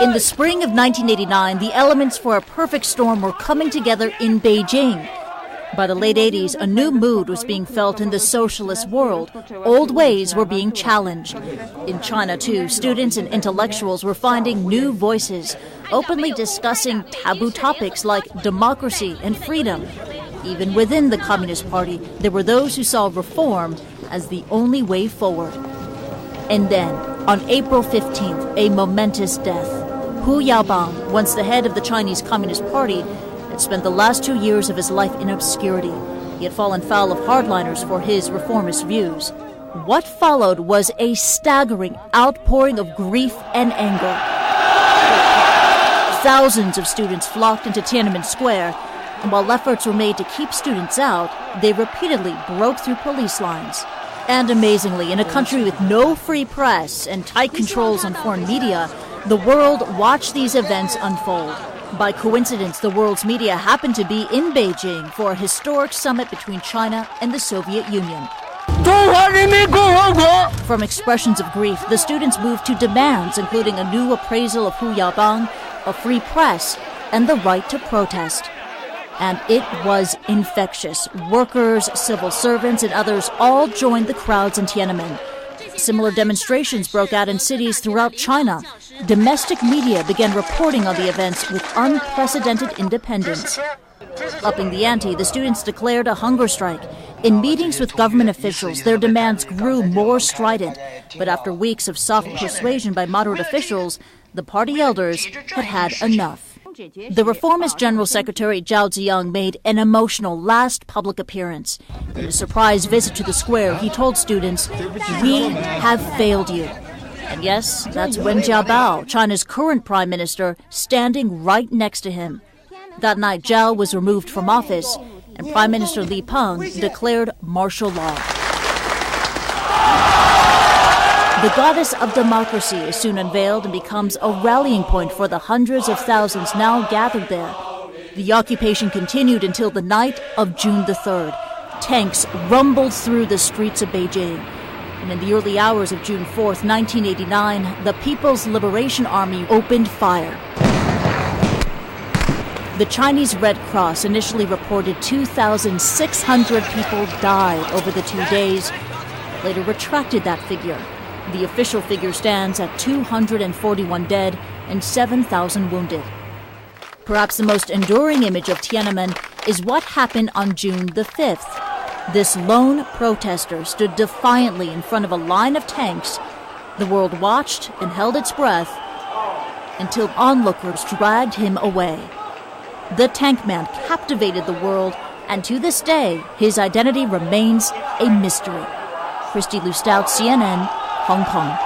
In the spring of 1989, the elements for a perfect storm were coming together in Beijing. By the late 80s, a new mood was being felt in the socialist world. Old ways were being challenged. In China, too, students and intellectuals were finding new voices, openly discussing taboo topics like democracy and freedom. Even within the Communist Party, there were those who saw reform as the only way forward. And then, on April 15th, a momentous death. Hu Yaobang, once the head of the Chinese Communist Party, had spent the last 2 years of his life in obscurity. He had fallen foul of hardliners for his reformist views. What followed was a staggering outpouring of grief and anger. Thousands of students flocked into Tiananmen Square, and while efforts were made to keep students out, they repeatedly broke through police lines. And amazingly, in a country with no free press and tight controls on foreign media, the world watched these events unfold. By coincidence, the world's media happened to be in Beijing for a historic summit between China and the Soviet Union. From expressions of grief, the students moved to demands, including a new appraisal of Hu Yaobang, a free press, and the right to protest. And it was infectious. Workers, civil servants, and others all joined the crowds in Tiananmen. Similar demonstrations broke out in cities throughout China. Domestic media began reporting on the events with unprecedented independence. Upping the ante, the students declared a hunger strike. In meetings with government officials, their demands grew more strident. But after weeks of soft persuasion by moderate officials, the party elders had had enough. The reformist General Secretary Zhao Ziyang made an emotional last public appearance. In a surprise visit to the square, he told students, "We have failed you." And yes, that's Wen Jiabao, China's current prime minister, standing right next to him. That night, Zhao was removed from office, and Prime Minister Li Peng declared martial law. The goddess of democracy is soon unveiled and becomes a rallying point for the hundreds of thousands now gathered there. The occupation continued until the night of June the 3rd. Tanks rumbled through the streets of Beijing. And in the early hours of June 4th, 1989, the People's Liberation Army opened fire. The Chinese Red Cross initially reported 2,600 people died over the 2 days, later retracted that figure. The official figure stands at 241 dead and 7,000 wounded. Perhaps the most enduring image of Tiananmen is what happened on June the 5th. This lone protester stood defiantly in front of a line of tanks. The world watched and held its breath until onlookers dragged him away. The tank man captivated the world, and to this day, his identity remains a mystery. Christy Lou Stout, CNN, Hong Kong.